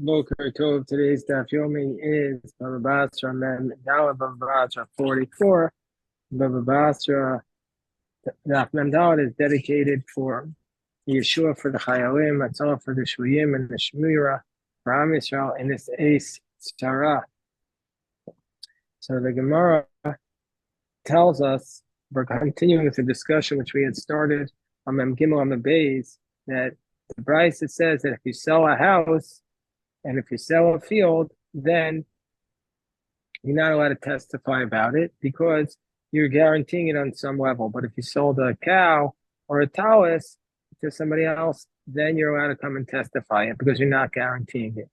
Boker Tov. Today's Daf Yomi is Bava Basra Mem Daled Bava Basra 44. Bava Basra Daf Mem Daled is dedicated for Yeshua for the Chayalim, Matzah for the Shuyim and the Shmira for Am Yisrael in this Ace Sarah. So the Gemara tells us, we're continuing with the discussion which we had started on Mem Gimel on the Bays, that the Brisa says that if you sell a house and if you sell a field, then you're not allowed to testify about it because you're guaranteeing it on some level. But if you sold a cow or a talus to somebody else, then you're allowed to come and testify it because you're not guaranteeing it.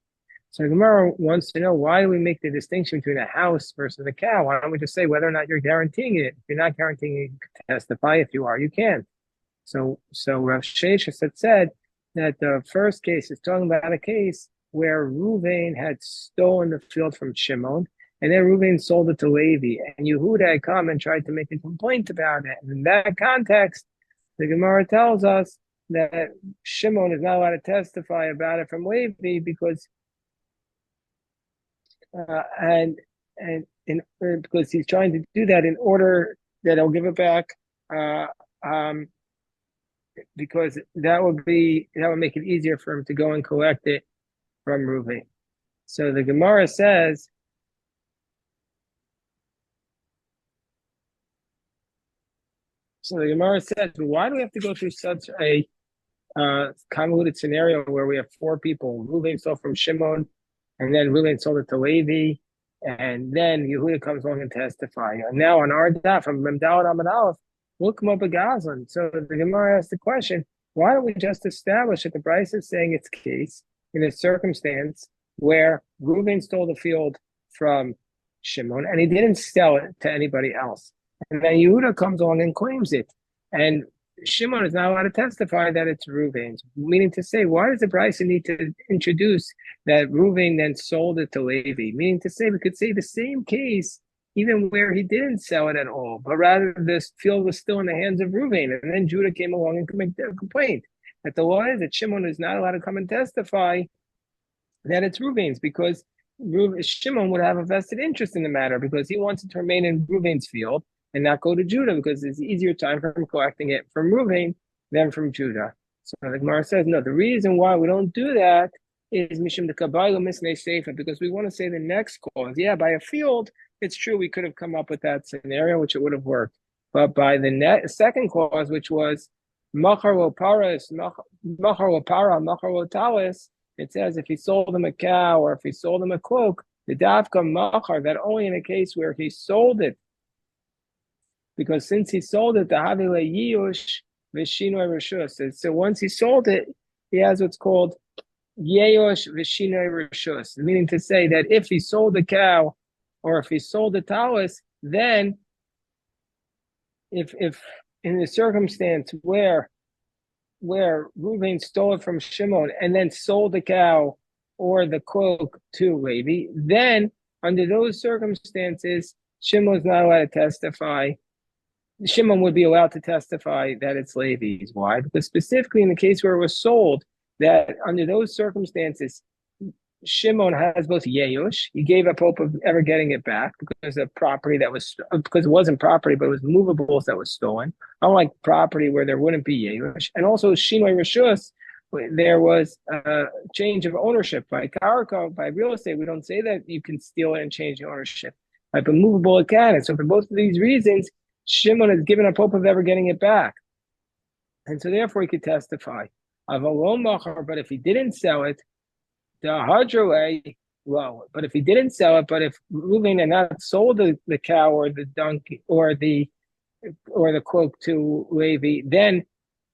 So Gemara wants to know, why do we make the distinction between a house versus a cow? Why don't we just say whether or not you're guaranteeing it? If you're not guaranteeing it, you can testify. If you are, you can't. So Rav Sheshes had said that the first case is talking about a case where Reuven had stolen the field from Shimon, and then Reuven sold it to Levi, and Yehuda had come and tried to make a complaint about it. And in that context, the Gemara tells us that Shimon is not allowed to testify about it from Levi because because he's trying to do that in order that he'll give it back, because that would make it easier for him to go and collect it from Reuven. So the Gemara says, why do we have to go through such a convoluted scenario where we have four people? Reuven sold from Shimon, and then Reuven sold it to Levi, and then Yehuda comes along and testify. And now on our daf from Memdalad Amad Aleph, we'll come up a Gazlan. So the Gemara asks the question, why don't we just establish that the Bryce is saying its case in a circumstance where Reuven stole the field from Shimon and he didn't sell it to anybody else. And then Yehuda comes along and claims it. And Shimon is not allowed to testify that it's Reuven's. Meaning to say, why does the Bryce need to introduce that Reuven then sold it to Levi? Meaning to say, we could say the same case even where he didn't sell it at all, but rather this field was still in the hands of Reuven. And then Judah came along and made a complaint that the law is that Shimon is not allowed to come and testify that it's Reuven's, because Shimon would have a vested interest in the matter because he wants it to remain in Reuven's field and not go to Judah because it's easier time for him collecting it from Reuven than from Judah. So the Gemara says, no, the reason why we don't do that is Mishum the Kabbalah Misnei Seifa, because we want to say the next cause. Yeah, by a field, it's true we could have come up with that scenario, which it would have worked. But by the second clause, which was Machar lo Paras, Machar lo Para, Machar lo Talis, it says if he sold him a cow or if he sold him a cloak, the Davka Machar, that only in a case where he sold it. Because since he sold it, the Havile Yiyush Vishinoi Rishus. So once he sold it, he has what's called Yeyosh Vishinoi Rishus, meaning to say that if he sold the cow or if he sold the talus, then if in the circumstance where Reuven stole it from Shimon and then sold the cow or the cloak to Levi, then under those circumstances, Shimon is not allowed to testify. Shimon would be allowed to testify that it's Levi's. Why? Because specifically in the case where it was sold, that under those circumstances, Shimon has both Yeyush. He gave up hope of ever getting it back because of property because it wasn't property, but it was movables that was stolen. Unlike property where there wouldn't be Yeyush. And also Shinoi Rishus, there was a change of ownership by Karaka, by real estate. We don't say that you can steal it and change the ownership. By a movable, it can. And so for both of these reasons, Shimon has given up hope of ever getting it back. And so therefore he could testify. But if he didn't sell it, the Hadraway, well, but if he didn't sell it, but if Reuven had not sold the cow or the donkey or the cloak to Levi, then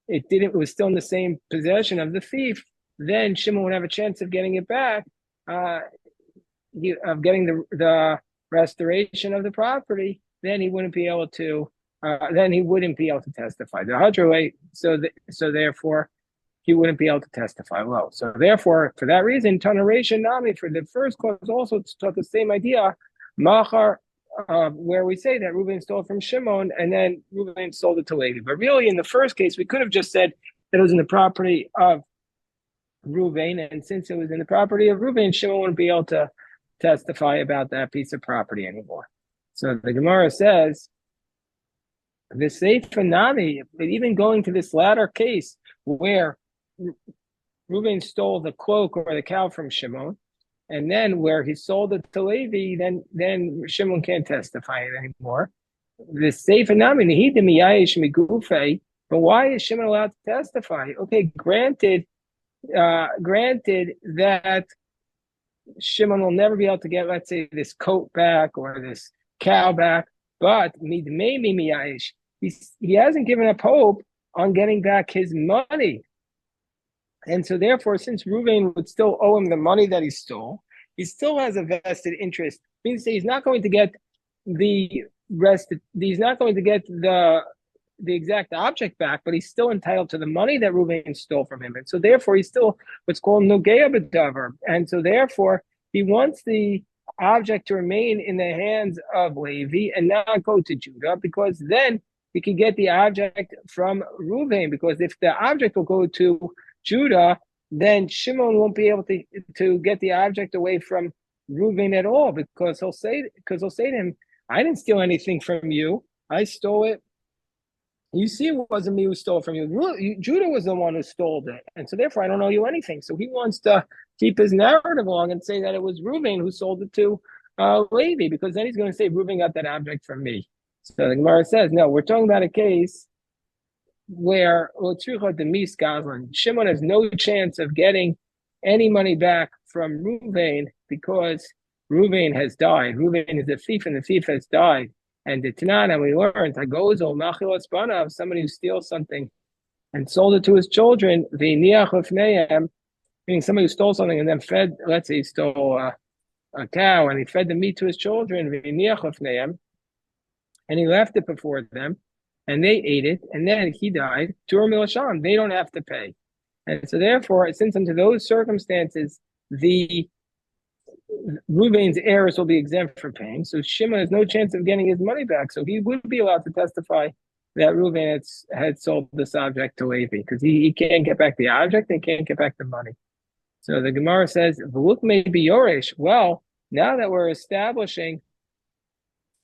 it was still in the same possession of the thief, then Shimon would have a chance of getting it back, of getting the restoration of the property. Then he wouldn't be able to testify. The Hadraway, so therefore he wouldn't be able to testify. Well, so therefore, for that reason, Tanarasha Nami, for the first clause, also taught the same idea, Machar, where we say that Reuven stole from Shimon and then Reuven sold it to Levi. But really, in the first case, we could have just said that it was in the property of Ruvain, and since it was in the property of Ruvain, Shimon wouldn't be able to testify about that piece of property anymore. So the Gemara says, the Seifa Nami, but even going to this latter case where Reuben stole the cloak or the cow from Shimon, and then where he sold it to Levi, then Shimon can't testify it anymore. The Seifa Nami, Nehida Miyayish Migufe, but why is Shimon allowed to testify? Okay, granted that Shimon will never be able to get, let's say, this coat back or this cow back, but he hasn't given up hope on getting back his money. And so therefore, since Reuven would still owe him the money that he stole, he still has a vested interest. Means he's not going to get the rest, he's not going to get the exact object back, but he's still entitled to the money that Reuven stole from him. And so therefore, he's still what's called Nogea B'Davar. And so therefore, he wants the object to remain in the hands of Levi and not go to Judah, because then he can get the object from Reuven. Because if the object will go to Judah, then Shimon won't be able to get the object away from Reuven at all, because he'll say to him, I didn't steal anything from you. I stole it. You see, it wasn't me who stole from you. Judah was the one who stole it. And so therefore, I don't owe you anything. So he wants to keep his narrative along and say that it was Reuven who sold it to Levi, because then he's going to say Reuven got that object from me. So the Gemara says, no, we're talking about a case where Shimon has no chance of getting any money back from Reuven because Reuven has died. Reuven is a thief, and the thief has died. And the Tanana, we learned, of somebody who steals something and sold it to his children, meaning somebody who stole something and then fed, let's say he stole a cow and he fed the meat to his children, and he left it before them, and they ate it, and then he died, they don't have to pay. And so therefore, since under those circumstances, the Reuven's heirs will be exempt from paying, so Shimon has no chance of getting his money back. So he would be allowed to testify that Reuven had sold this object to Levi, because he can't get back the object and can't get back the money. So the Gemara says, "V'luk may be Yoresh." Well, now that we're establishing,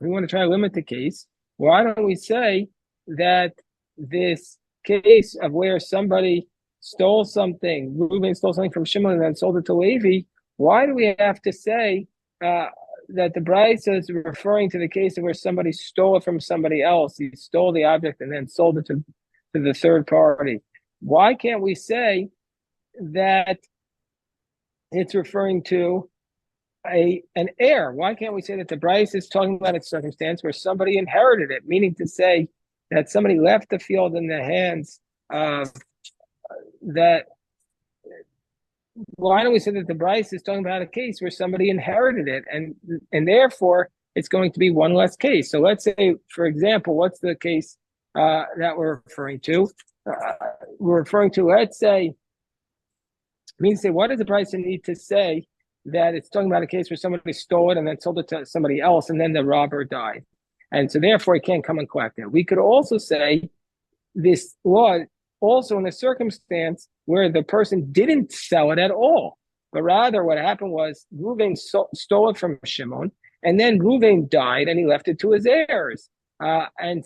we want to try to limit the case. Why don't we say that this case of where somebody stole something, Reuven stole something from Shimon and then sold it to Levi? Why do we have to say that the Brisa is referring to the case of where somebody stole it from somebody else? He stole the object and then sold it to the third party. Why can't we say that it's referring to an heir? Why can't we say that the Brisa is talking about a circumstance where somebody inherited it, meaning to say that somebody left the field in the hands of that? Why don't we say that the Brisa is talking about a case where somebody inherited it, and therefore it's going to be one less case? So let's say, for example, what's the case that we're referring to? We're referring to, let's say, what does the Brisa need to say that it's talking about a case where somebody stole it and then sold it to somebody else, and then the robber died, and so therefore he can't come and collect it? We could also say this law also in a circumstance where the person didn't sell it at all, but rather what happened was Reuven stole it from Shimon, and then Reuven died and he left it to his heirs. And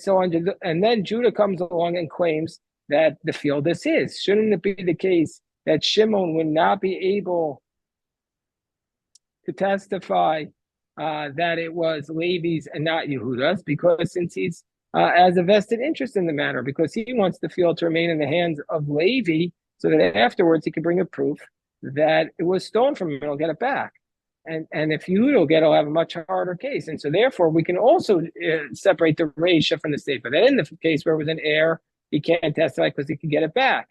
then Judah comes along and claims that the field is his. Shouldn't it be the case that Shimon would not be able to testify that it was Levi's and not Yehuda's, because since he's has a vested interest in the matter, because he wants the field to remain in the hands of Levi, so that afterwards he can bring a proof that it was stolen from him and he'll get it back. And if Yehuda will get, he'll have a much harder case. And so therefore we can also separate the Reisha from the Seifa. That in the case where it was an heir, he can't testify because he can get it back.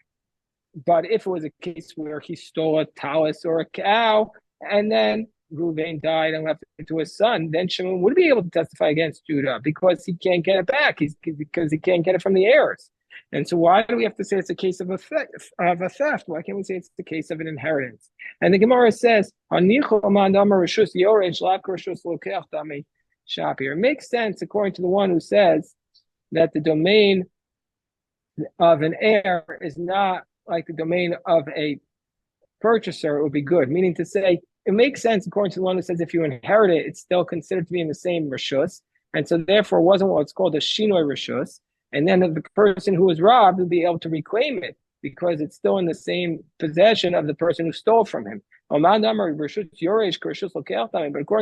But if it was a case where he stole a talus or a cow, and then Reuven died and left it to his son, then Shimon would be able to testify against Judah because he can't get it back. Because he can't get it from the heirs. And so why do we have to say it's a case of a theft? Why can't we say it's the case of an inheritance? And the Gemara says, it makes sense according to the one who says that the domain of an heir is not like the domain of a purchaser, it would be good. Meaning to say, it makes sense according to the one who says if you inherit it, it's still considered to be in the same rishus, and so therefore it wasn't what's called a shinoi rishus. And then the person who was robbed would be able to reclaim it because it's still in the same possession of the person who stole from him. But according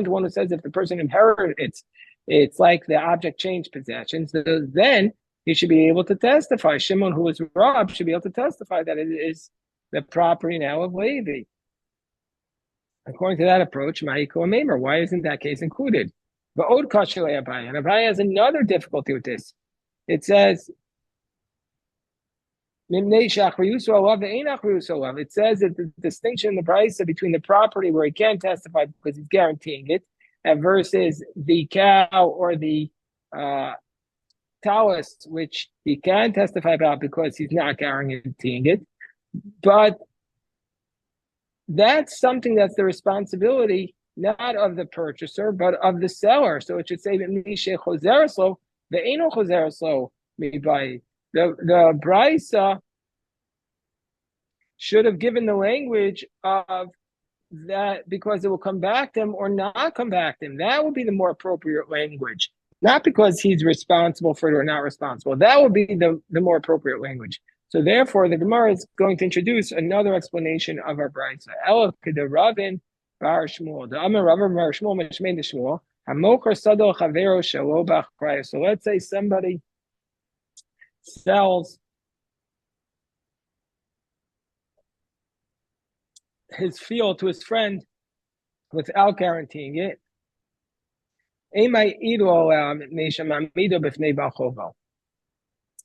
to one who says if the person inherits, it's like the object changed possession. So then he should be able to testify. Shimon, who was robbed, should be able to testify that it is the property now of Levi. According to that approach, Ma'iko Maimer, why isn't that case included? But Od Kashalei Abai, and Abai has another difficulty with this. It says, it says that the distinction in the Brisa between the property where he can't testify because he's guaranteeing it, and versus the cow or the talus, which he can testify about because he's not guaranteeing it. But that's something that's the responsibility not of the purchaser, but of the seller. So it should say that the Brisa should have given the language of that because it will come back to him or not come back to him. That would be the more appropriate language. Not because he's responsible for it or not responsible. That would be the more appropriate language. So therefore, the Gemara is going to introduce another explanation of our Brisa. The Rabin Bar Shmuel. The Amar Rabin Bar Shmuel Meshmein Shmuel. Hamokar Sadol Chavero Shalo B'Achraya. So let's say somebody sells his field to his friend without guaranteeing it.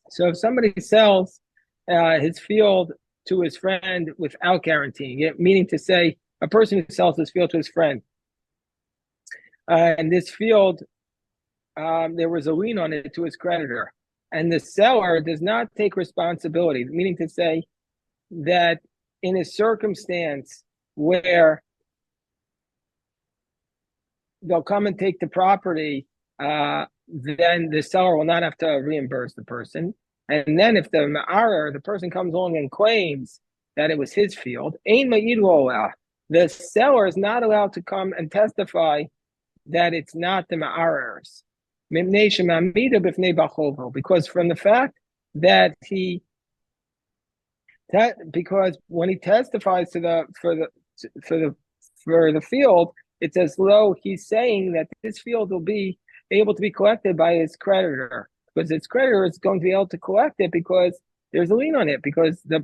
So if somebody sells his field to his friend without guaranteeing it, meaning to say a person who sells his field to his friend, and this field, there was a lien on it to his creditor, and the seller does not take responsibility, meaning to say that in a circumstance where they'll come and take the property, then the seller will not have to reimburse the person. And then if the ma'arer, the person comes along and claims that it was his field, the seller is not allowed to come and testify that it's not the ma'arer's. Because from the fact that because when he testifies for the field, it's as though he's saying that this field will be able to be collected by his creditor, because its creditor is going to be able to collect it because there's a lien on it, because the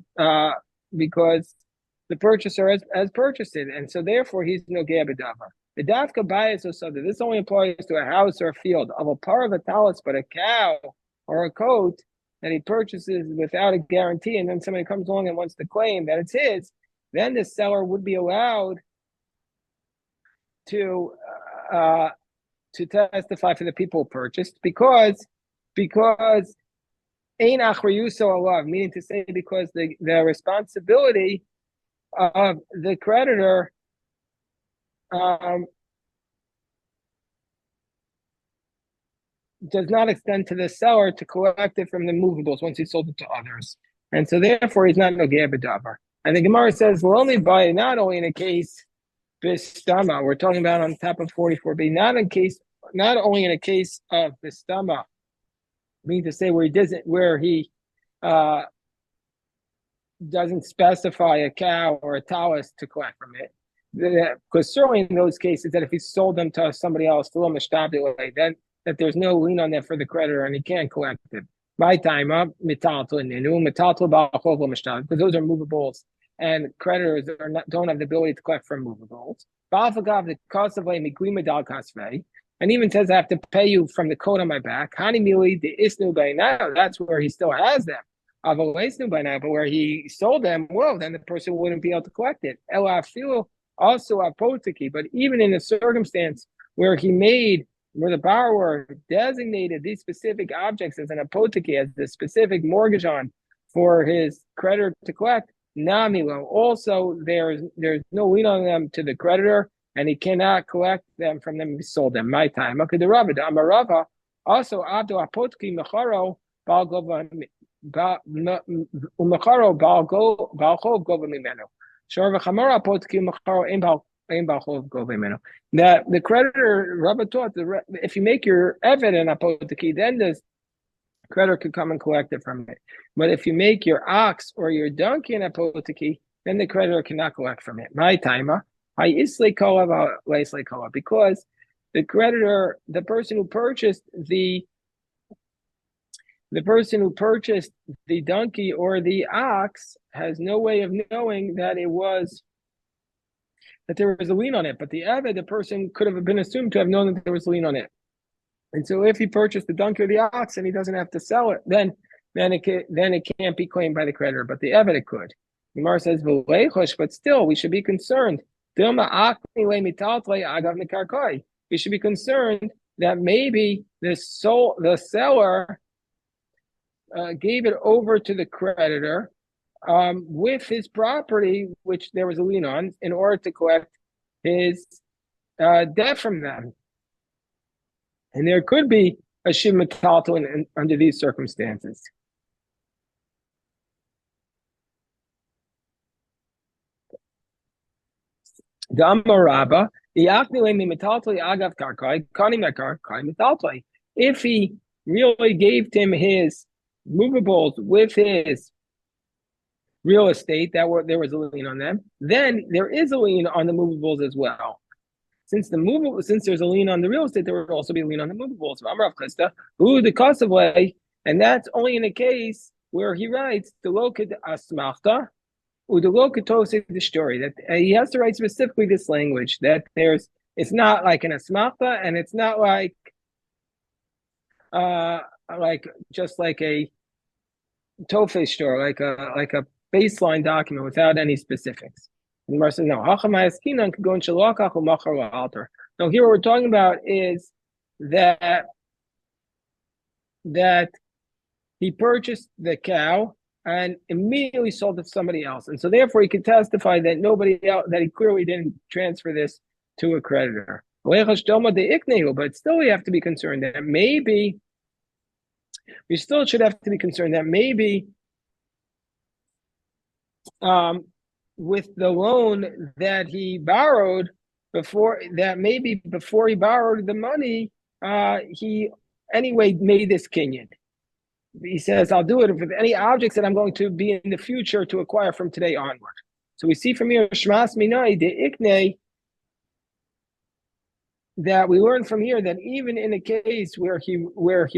purchaser has purchased it, and so therefore he's no gabadavar. The dafka bias or something. This only applies to a house or a field of a par of a talus, but a cow or a coat that he purchases without a guarantee, and then somebody comes along and wants to claim that it's his, then the seller would be allowed to testify for the people who purchased because ein achriyuso alav, meaning to say because the responsibility of the creditor does not extend to the seller to collect it from the movables once he sold it to others, and so therefore he's not nogeh b'davar. And the Gemara says only by not only in a case bistama, we're talking about on top of 44b, not only in a case of bistama, meaning to say where he doesn't specify a cow or a talus to collect from it, because certainly in those cases that if he sold them to somebody else, then that there's no lien on that for the creditor and he can't collect it. My time up, because those are movables, and creditors don't have the ability to collect from movables. And even says I have to pay you from the coat on my back. That's where he still has them. But where he sold them, well, then the person wouldn't be able to collect it. Also apotiki, but even in a circumstance where the borrower designated these specific objects as an apotiki, as the specific mortgage on for his creditor to collect, namilo. Also, there's no lien on them to the creditor, and he cannot collect them from them if he sold them. My time. Okay, the Rabbi, the Amarava, also abdo apotiki mecharo balgova umecharo balchov gova mimeno. That the creditor, Rabba taught, if you make your evet an apoteki, then the creditor could come and collect it from it. But if you make your ox or your donkey an apoteki, then the creditor cannot collect from it. My timer, because the creditor, the person who purchased the donkey or the ox has no way of knowing that there was a lien on it. But the Eved, the person could have been assumed to have known that there was a lien on it. And so if he purchased the donkey or the ox and he doesn't have to sell it, then it can't be claimed by the creditor. But the Eved, it could. Gemara says, but still, we should be concerned. We should be concerned that maybe the seller gave it over to the creditor with his property, which there was a lien on, in order to collect his debt from them. And there could be a shiv metaltal under these circumstances. The Amaraba, if he really gave him his movables with his real estate, there was a lien on them, then there is a lien on the movables as well. Since there's a lien on the real estate, there would also be a lien on the movables. The cost of way, and that's only in a case where he writes the lokid asmachta, the lokid the story, that he has to write specifically this language, that it's not like an asmachta, and it's not like just like a tofe story, like a baseline document without any specifics. And Mar says, no. No, here what we're talking about is that he purchased the cow and immediately sold it to somebody else. And so therefore he could testify that nobody else, that he clearly didn't transfer this to a creditor. But still we have to be concerned that maybe we still should have to be concerned that maybe with the loan that he borrowed before he borrowed the money, he anyway made this kinyan. He says, I'll do it with any objects that I'm going to be in the future to acquire from today onward. So we see from here, Shmas Minai de Ikne, that we learn from here that even in a case where he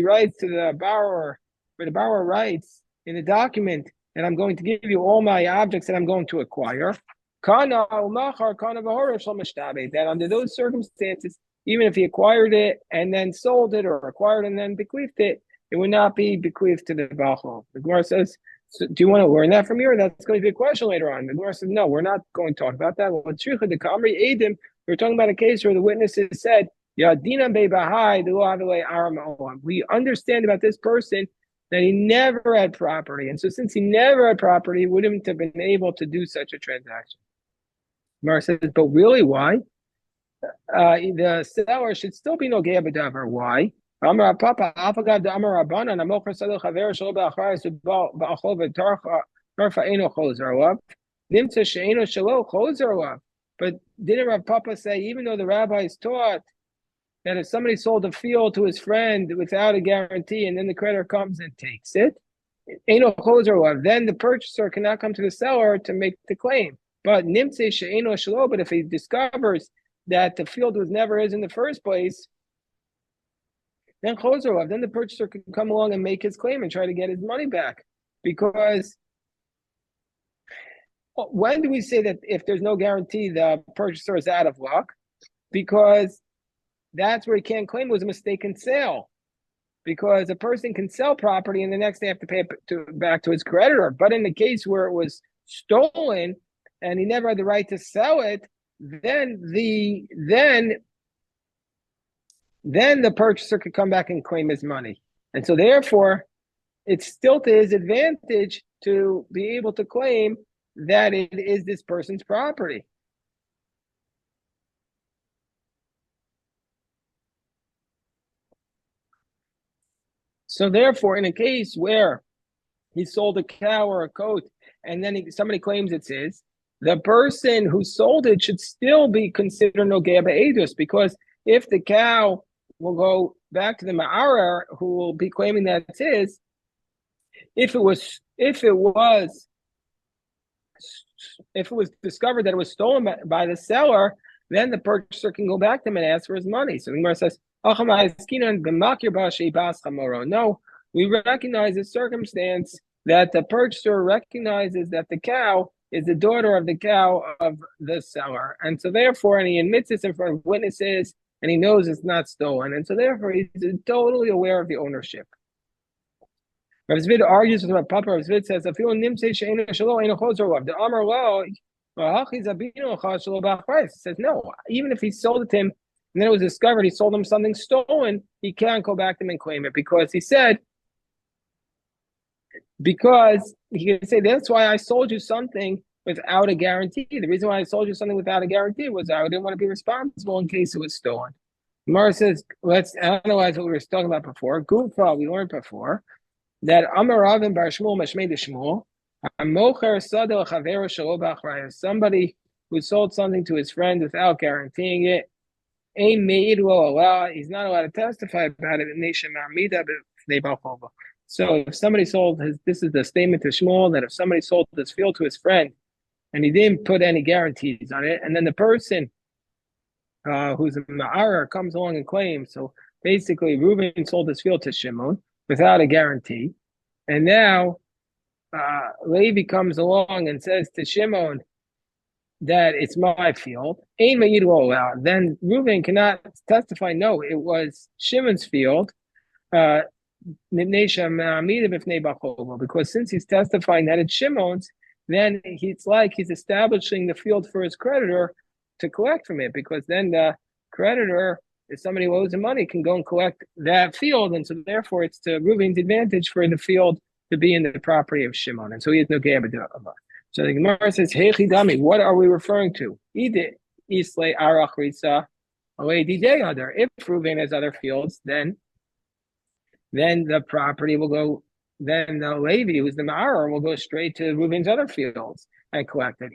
writes to the borrower, where the borrower writes in the document that I'm going to give you all my objects that I'm going to acquire, that under those circumstances, even if he acquired it and then sold it, or acquired and then bequeathed it, it would not be bequeathed to the Baal. The Gemara says, so do you want to learn that from here? That's going to be a question later on. The Gemara says, no, we're not going to talk about that. We're talking about a case where the witnesses said, we understand about this person that he never had property. And so since he never had property, he wouldn't have been able to do such a transaction. Gemara says, but really, why? The seller should still be no gea b'davar. Why? Amar Papa, Afagav the Amar Rabbanan, Amocher Sadel Chaver Shlo Ba'achar Ba'achol V'Tarcha Tarfa Eno Chozer Alav Nimtza She'eno Shelo Chozer Alav. But didn't Rav Papa say, even though the rabbis taught that if somebody sold a field to his friend without a guarantee, and then the creditor comes and takes it, Eno Chozer Alav, then the purchaser cannot come to the seller to make the claim. But Nimtza She'eno Shelo, but if he discovers that the field was never his in the first place, then the purchaser could come along and make his claim and try to get his money back. Because when do we say that if there's no guarantee, the purchaser is out of luck? Because that's where he can't claim it was a mistaken sale. Because a person can sell property and the next day have to pay it back to his creditor. But in the case where it was stolen and he never had the right to sell it, then the purchaser could come back and claim his money. And so therefore, it's still to his advantage to be able to claim that it is this person's property. So therefore, in a case where he sold a cow or a coat and then somebody claims it's his, the person who sold it should still be considered Nogea Be'edus, because if the cow will go back to the Ma'arer, who will be claiming that it's his, if it was discovered that it was stolen by the seller, then the purchaser can go back to him and ask for his money. So the Gemara says, no, we recognize the circumstance that the purchaser recognizes that the cow is the daughter of the cow of the seller. And so therefore, and he admits this in front of witnesses, and he knows it's not stolen. And so therefore, he's totally aware of the ownership. Rav Zvid argues with Rav Papa. Rav Zvid says, the Amar Lo, says, no, even if he sold it to him, and then it was discovered he sold him something stolen, he can't go back to him and claim it, because he said, because he can say, that's why I sold you something without a guarantee. The reason why I sold you something without a guarantee was I didn't want to be responsible in case it was stolen. Gemara says, let's analyze what we were talking about before. Gufa, we learned before that Amar Ravin Bar Shmuel Mashmei de Shmuel, somebody who sold something to his friend without guaranteeing it, he's not allowed to testify about it. So if somebody sold this is the statement to Shmuel, that if somebody sold this field to his friend and he didn't put any guarantees on it, and then the person who's a Ma'arer comes along and claims, so basically Reuben sold this field to Shimon without a guarantee, and now Levi comes along and says to Shimon that it's my field, then Reuben cannot testify, no, it was Shimon's field, because since he's testifying that it's Shimon's, then it's like he's establishing the field for his creditor to collect from it, because then the creditor, if somebody owes him money, can go and collect that field, and so therefore it's to Reuben's advantage for the field to be in the property of Shimon, and so he has no geba. So the Gemara says, "Hechidami, what are we referring to? If Reuben has other fields, then the property will go. Then the Levi, who's the Ma'arer, will go straight to Reuben's other fields and collect it.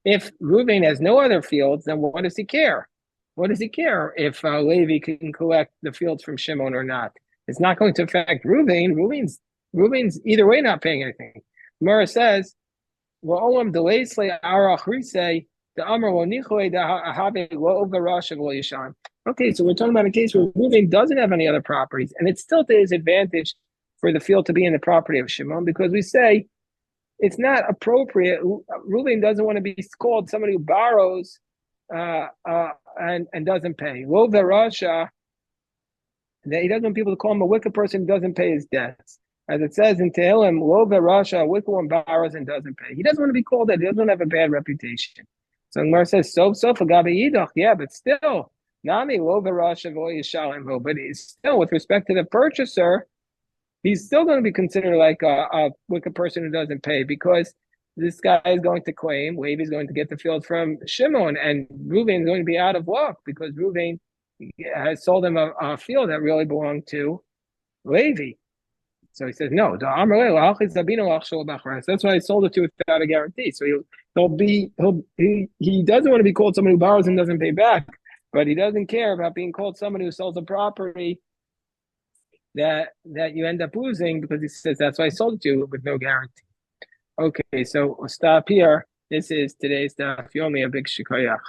If Reuben has no other fields, then what does he care? What does he care if Levi can collect the fields from Shimon or not? It's not going to affect Reuben. Reuben's either way not paying anything. Gemara says, okay, so we're talking about a case where Reuben doesn't have any other properties, and it's still to his advantage for the field to be in the property of Shimon, because we say it's not appropriate. Reuben doesn't want to be called somebody who borrows and doesn't pay. Lo verasha, that he doesn't want people to call him a wicked person who doesn't pay his debts. As it says in Tehillim, Lo verasha, a wicked one borrows and doesn't pay. He doesn't want to be called that. He doesn't want to have a bad reputation. So Gemara says, so agabe yidach, yeah, but still, nami lo verasha vo yishalim ho. But it's still, with respect to the purchaser, he's still going to be considered like a wicked person who doesn't pay, because this guy is going to claim, Levi is going to get the field from Shimon, and Reuben is going to be out of luck because Reuben has sold him a field that really belonged to Levi. So he says, no, that's why I sold it to without a guarantee. So he doesn't want to be called someone who borrows and doesn't pay back, but he doesn't care about being called someone who sells a property that you end up losing, because he says, that's why I sold it to you with no guarantee. Okay, so we'll stop here. This is today's daf yomi. A big shikoyach.